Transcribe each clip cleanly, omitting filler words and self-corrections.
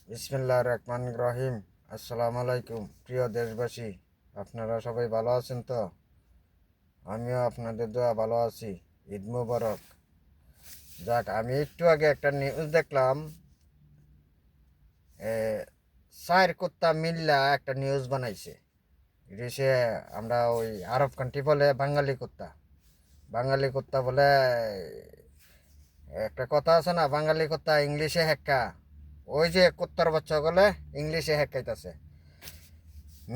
বিসমিল্লাহির রহমানির রহিম। আসসালামু আলাইকুম প্রিয় দেশবাসী, আপনারা সবাই ভালো আছেন তো? আমিও আপনাদের দোয়া ভালো আছি। ঈদ মুবারক। যাক, আমি একটু আগে একটা নিউজ দেখলাম, চার কুত্তা মিল্লা একটা নিউজ বানাইছে। এটা সে আমরা ওই আরব কান্ট্রি বলে বাঙালি কুত্তা বলে একটা কথা আছে না, বাঙালি কুত্তা ইংলিশে হেক্কা। ওই যে কুত্তার বাচ্চা বলে ইংলিশে হেক্কাইতেছে।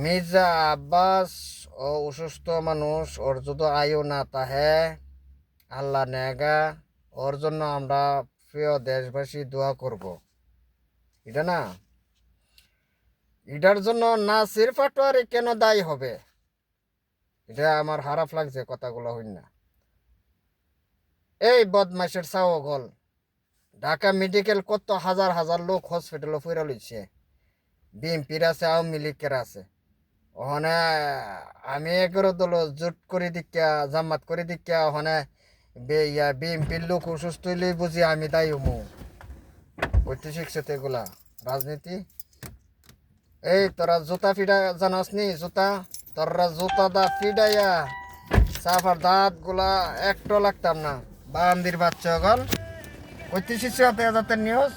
মির্জা আব্বাস ও অসুস্থ মানুষ, ওর যদি আয়ু না তাহে আল্লাহ নেগা। ওর জন্য আমরা প্রিয় দেশবাসী দোয়া করব। এটা না, এটার জন্য নাসির পাটোয়ারি কেন দায়ী হবে? এটা আমার খারাপ লাগছে কথাগুলো হইন না। এই বদমাইশের ছাওগল, ঢাকা মেডিকেল কত হাজার হাজার লোক হসপিটালে ফিরে লইছে। বিএনপির আছে, আওয়ামী লীগের আছে। ওখানে আমি এগারো দল জোট করে দিকা, জামাত করে দিকা, ওখানে বিএনপির লোক অসুস্থ হইলেই বুঝি আমি দায়ী হমু। কইতে শিখছে তো এগুলা রাজনীতি। এই তোরা জুতা ফিডা জানাস নি? জুতা তোরা জুতা দা ফিডাইয়া সাফার দাঁত গুলা একটু লাগতাম না। বান্দির বাচ্চা গল কইতে শিখছে যাতে নিউজ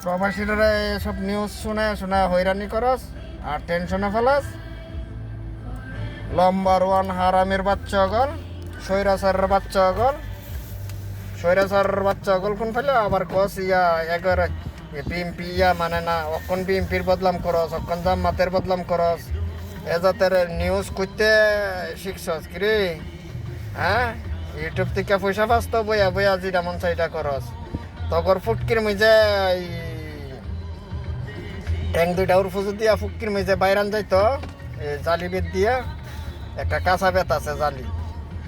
প্রবাসীরা এসব নিউজ শুনে শুনে হয়রানি করস আর টেনশনে ফেলাস। লম্বার ওয়ান হারামের বাচ্চা গল, সৈরাচারের বাচ্চা গল, সৈরাচারের বাচ্চা গল কোন ফেলে আবার কস ইয়া এগারে বিএমপি ইয়া মানে না। অখন বিএমপির বদলাম করস, অখন জামাতের বদলাম করস। এ জাতের নিউজ করতে শিখছস কিরে? হ্যাঁ, ইউটিউব থেকে পয়সা পাস তো বইয়া বইয়া যেটা মন চাইটা করস। তগর ফুটকির মধ্যে ট্যাং দুইটা উড়ফুজু দিয়া ফুটকির মধ্যে বাইরান যাইতো জালি বেত দিয়া। একটা কাঁচা বেত আছে জালি,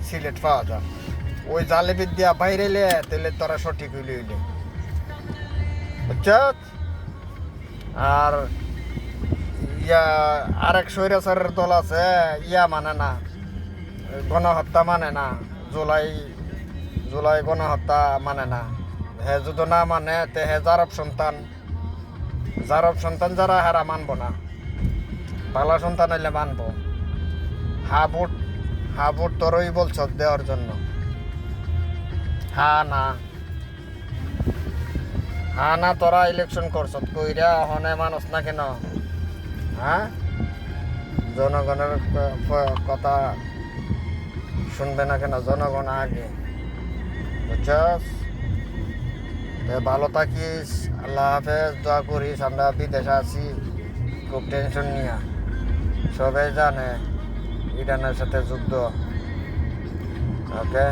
সিলেট পাওয়া যায়। ওই জালি বেত দিয়া বাইরেলে তাহলে তোরা সঠিক হইলে বুঝছ। আর ইয়া আরেক স্বৈরাচারের দল আছে, ইয়া মানে না, গণহত্যা মানে না, জুলাই জুলাই গণহত্যা মানে না। হে যদি না মানে তে হে জারব সন্তান যারা হেরা মানবো না। বালা সন্তান হইলে মানবো। হাবুট তোরই বলছ দেওয়ার জন্য। হা না তোরা ইলেকশন করছ কইরা হনে মানুষ না কেন? হ্যাঁ, জনগণের কথা শুনবে না কেন? জনগণ আগে, বুঝছস? ভালো থাকিস, আল্লাহ হাফেজ, দোয়া করিস। আমরা বিদেশে আছি, খুব টেনশন নিয়া। সবাই জানে ইরানের সাথে যুদ্ধ। ওকে,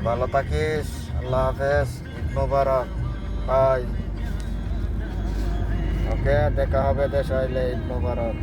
ভালো থাকিস, আল্লাহ হাফেজ, ঈদ মুবারক, বাই। ওকে, দেখা হবে দেশ হইলে, ঈদ মুবারক।